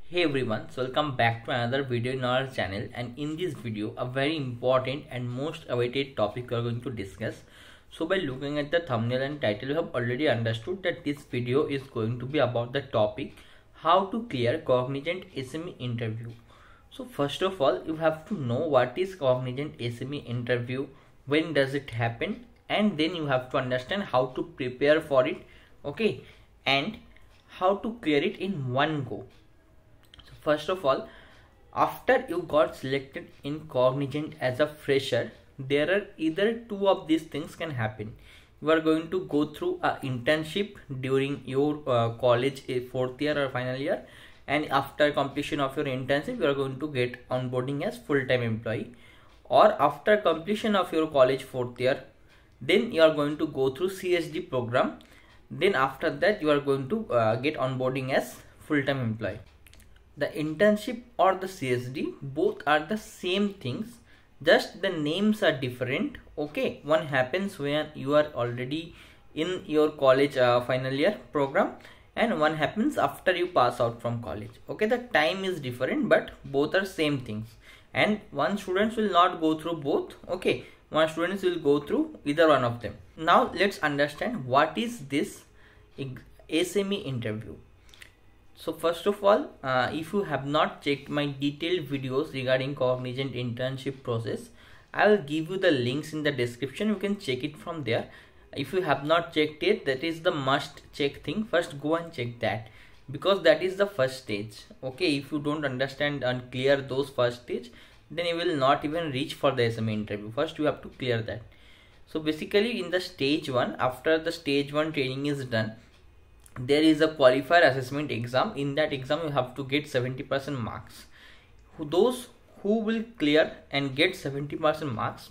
Hey everyone, so welcome back to another video in our channel, and in this video a very important and most awaited topic we are going to discuss. So by looking at the thumbnail and title, you have already understood that this video is going to be about the topic how to clear Cognizant SME interview. So first of all, you have to know what is Cognizant SME interview, when does it happen, and then you have to understand how to prepare for it, okay, and how to clear it in one go. First of all, after you got selected in Cognizant as a fresher, there are either two of these things can happen. You are going to go through an internship during your college fourth year or final year, and after completion of your internship, you are going to get onboarding as full-time employee. Or after completion of your college fourth year, then you are going to go through CSD program. Then after that, you are going to get onboarding as full-time employee. The internship or the CSD, both are the same things, just the names are different. Okay, one happens when you are already in your college final year program, and one happens after you pass out from college. Okay, the time is different, but both are same things, and one students will not go through both. Okay, one students will go through either one of them. Now let's understand what is this SME interview. So first of all, if you have not checked my detailed videos regarding Cognizant internship process, I will give you the links in the description. You can check it from there. If you have not checked it, that is the must check thing. First go and check that, because that is the first stage. Okay, if you don't understand and clear those first stage, then you will not even reach for the SME interview. First you have to clear that. So basically in the stage 1, after the stage 1 training is done, there is a qualifier assessment exam. In that exam you have to get 70% marks. Those who will clear and get 70% marks,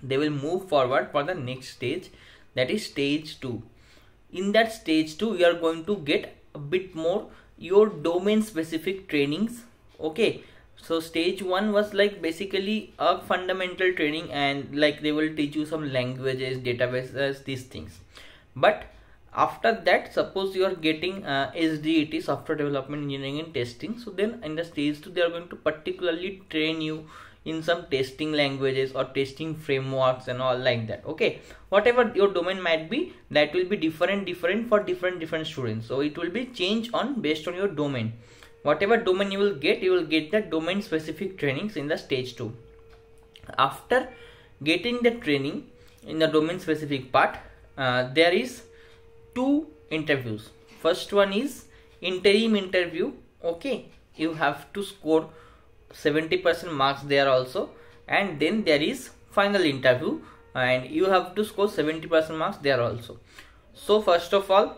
they will move forward for the next stage, that is stage 2. In that stage 2, you are going to get a bit more your domain specific trainings. Okay, so stage 1 was like basically a fundamental training, and like they will teach you some languages, databases, these things. But after that, suppose you are getting SDET, software development engineering and testing, so then in the stage 2 they are going to particularly train you in some testing languages or testing frameworks and all like that. Okay, whatever your domain might be, that will be different for different students. So it will be changed on based on your domain. Whatever domain you will get the domain specific trainings in the stage 2. After getting the training in the domain specific part, there is 2 interviews. First one is interim interview. Okay, you have to score 70% marks there also, and then there is final interview, and you have to score 70% marks there also. So first of all,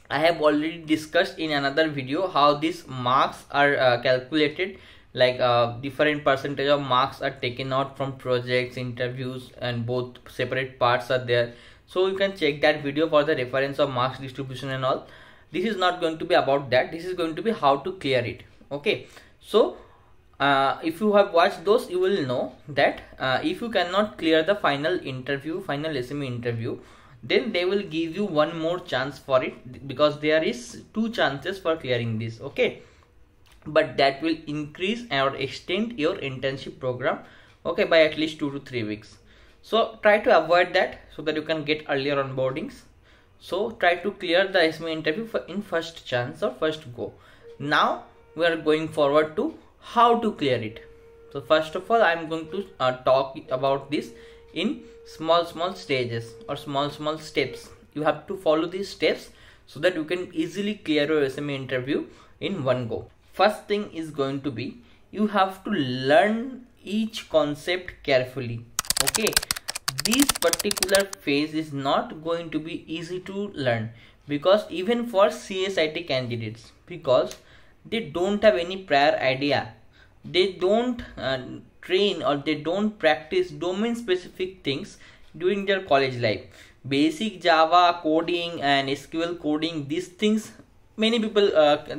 I have already discussed in another video how these marks are calculated, like different percentage of marks are taken out from projects, interviews, and both separate parts are there. So you can check that video for the reference of marks distribution and all. This is not going to be about that. This is going to be how to clear it. Okay, so if you have watched those, you will know that if you cannot clear the final SME interview, then they will give you one more chance for it, because there is 2 chances for clearing this. Okay, but that will increase or extend your internship program, okay, by at least 2 to 3 weeks. So try to avoid that so that you can get earlier onboardings. So try to clear the SME interview in first chance or first go. Now we are going forward to how to clear it. So first of all, I am going to talk about this in small stages or small steps. You have to follow these steps so that you can easily clear your SME interview in one go. First thing is going to be, you have to learn each concept carefully. Okay, this particular phase is not going to be easy to learn, because even for CSIT candidates, because they don't have any prior idea, they don't train or they don't practice domain specific things during their college life. Basic Java coding and SQL coding, these things many people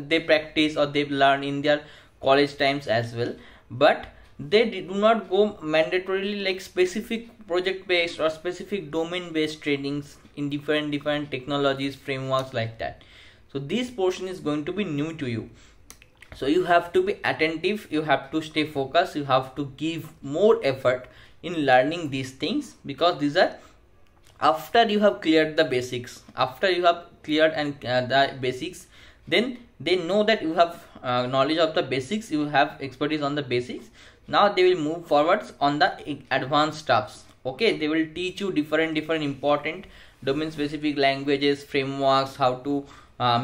they practice or they learn in their college times as well, but they do not go mandatorily like specific project based or specific domain based trainings in different technologies, frameworks like that. So this portion is going to be new to you. So you have to be attentive, you have to stay focused, you have to give more effort in learning these things, because these are after you have cleared the basics, after you have cleared and the basics, then they know that you have knowledge of the basics, you have expertise on the basics. Now they will move forwards on the advanced stuffs. Okay, they will teach you different important domain specific languages, frameworks, how to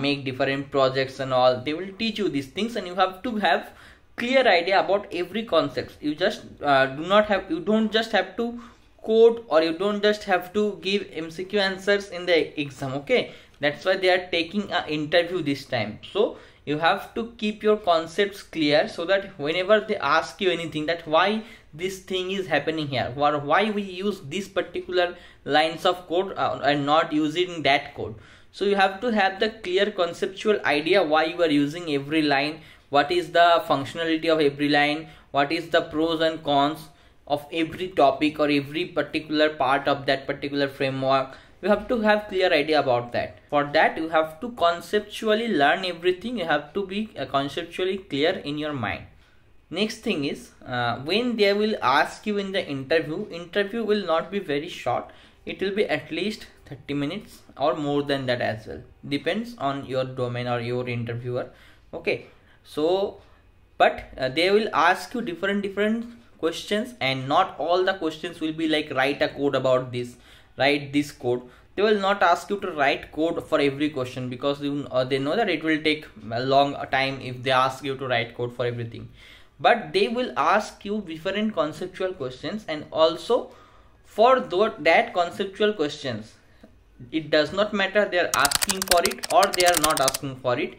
make different projects and all. They will teach you these things, and you have to have clear idea about every concept. You just you don't just have to code, or you don't just have to give MCQ answers in the exam. Okay, that's why they are taking an interview this time. So you have to keep your concepts clear, so that whenever they ask you anything, that why this thing is happening here, or why we use this particular lines of code and not using that code. So you have to have the clear conceptual idea why you are using every line, what is the functionality of every line, what is the pros and cons of every topic or every particular part of that particular framework. You have to have clear idea about that. For that you have to conceptually learn everything. You have to be conceptually clear in your mind. Next thing is when they will ask you in the interview will not be very short. It will be at least 30 minutes or more than that as well, depends on your domain or your interviewer. Okay, so but they will ask you different questions, and not all the questions will be like write a code about this, write this code. They will not ask you to write code for every question, because they know that it will take a long time if they ask you to write code for everything. But they will ask you different conceptual questions, and also for that conceptual questions, it does not matter they are asking for it or they are not asking for it.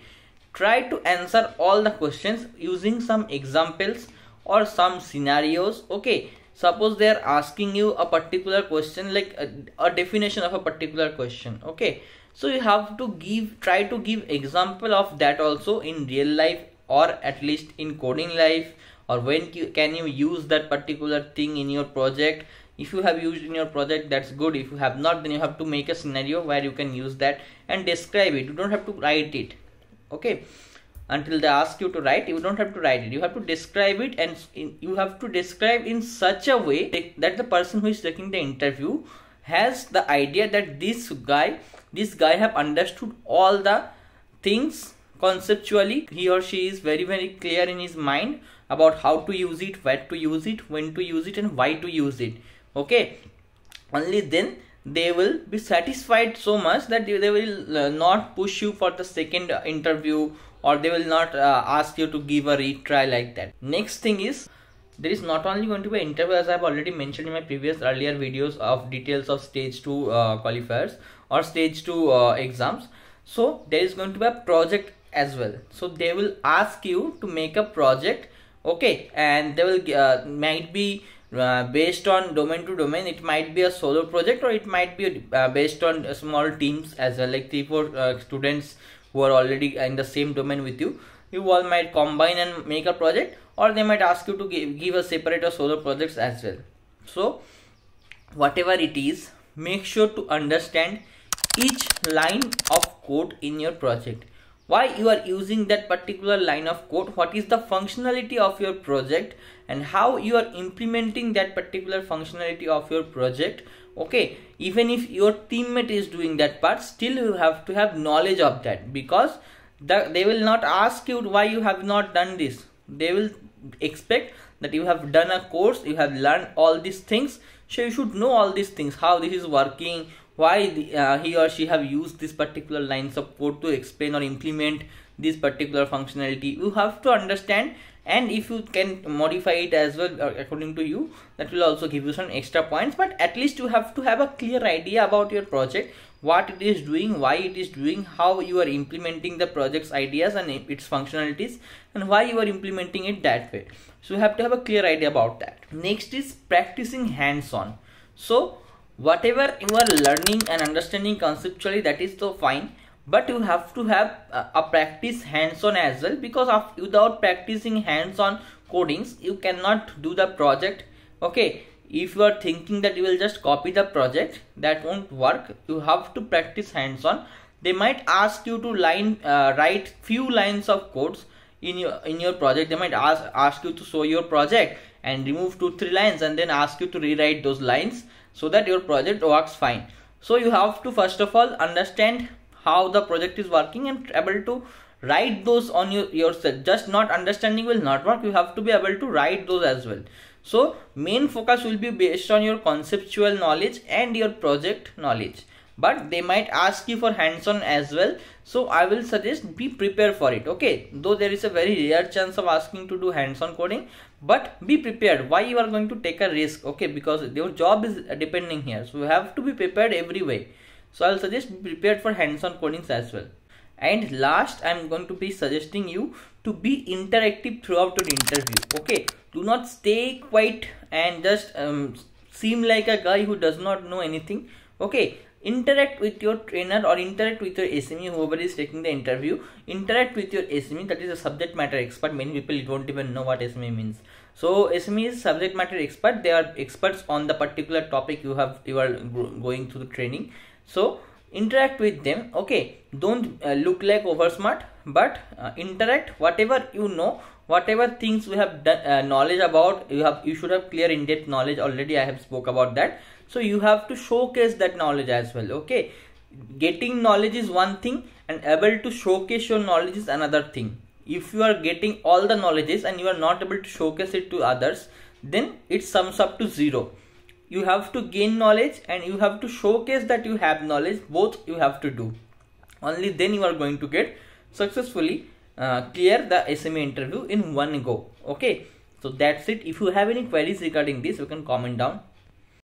Try to answer all the questions using some examples or some scenarios. Okay, suppose they are asking you a particular question, like a definition of a particular question. Okay, so you have to try to give example of that also in real life, or at least in coding life, or when can you use that particular thing in your project. If you have used in your project, that's good. If you have not, then you have to make a scenario where you can use that and describe it. You don't have to write it. Okay, until they ask you to write, you don't have to write it. You have to describe it, and you have to describe in such a way that the person who is taking the interview has the idea that this guy have understood all the things conceptually. He or she is very clear in his mind about how to use it, where to use it, when to use it, and why to use it. Okay, only then they will be satisfied so much that they will not push you for the second interview, or they will not ask you to give a retry like that. Next thing is, there is not only going to be an interview, as I have already mentioned in my earlier videos of details of stage 2 qualifiers or stage 2 exams. So there is going to be a project as well. So they will ask you to make a project. Okay, and they will might be based on domain to domain. It might be a solo project, or it might be based on small teams as well, like 3-4 students who are already in the same domain with you. You all might combine and make a project, or they might ask you to give a separate or solo projects as well. So whatever it is, make sure to understand each line of code in your project. Why you are using that particular line of code, what is the functionality of your project, and how you are implementing that particular functionality of your project. Okay, even if your teammate is doing that part, still you have to have knowledge of that, because they will not ask you why you have not done this. They will expect that you have done a course, you have learned all these things, so you should know all these things, how this is working, why he or she have used this particular lines of code to explain or implement this particular functionality. You have to understand, and if you can modify it as well according to you, that will also give you some extra points. But at least you have to have a clear idea about your project, what it is doing, why it is doing, how you are implementing the project's ideas and its functionalities, and why you are implementing it that way. So you have to have a clear idea about that. Next is practicing hands-on. So whatever you are learning and understanding conceptually, that is so fine, but you have to have a practice hands-on as well, because without practicing hands-on codings, you cannot do the project. Okay, if you are thinking that you will just copy the project, that won't work. You have to practice hands-on. They might ask you to write few lines of codes in your project they might ask you to show your project and remove 2-3 lines and then ask you to rewrite those lines so that your project works fine. So you have to first of all understand how the project is working and able to write those on yourself. Just not understanding will not work, you have to be able to write those as well. So main focus will be based on your conceptual knowledge and your project knowledge, but they might ask you for hands-on as well. So I will suggest be prepared for it. Okay, though there is a very rare chance of asking to do hands-on coding, but be prepared. Why you are going to take a risk? Okay, because your job is depending here, so you have to be prepared every way. So I'll suggest be prepared for hands-on codings as well. And last, I'm going to be suggesting you to be interactive throughout your interview. Okay, do not stay quiet and just seem like a guy who does not know anything. Okay, interact with your trainer or interact with your SME, whoever is taking the interview. Interact with your SME, that is a subject matter expert. Many people don't even know what SME means. So SME is subject matter expert. They are experts on the particular topic you are going through the training. So interact with them. Okay, don't look like over smart, but interact. Whatever you know, whatever things we have done, knowledge about, you should have clear in-depth knowledge already. I have spoke about that. So you have to showcase that knowledge as well. Okay, getting knowledge is one thing and able to showcase your knowledge is another thing. If you are getting all the knowledges and you are not able to showcase it to others, then it sums up to zero. You have to gain knowledge and you have to showcase that you have knowledge. Both you have to do. Only then you are going to get successfully clear the SME interview in one go. Okay, so that's it. If you have any queries regarding this, you can comment down.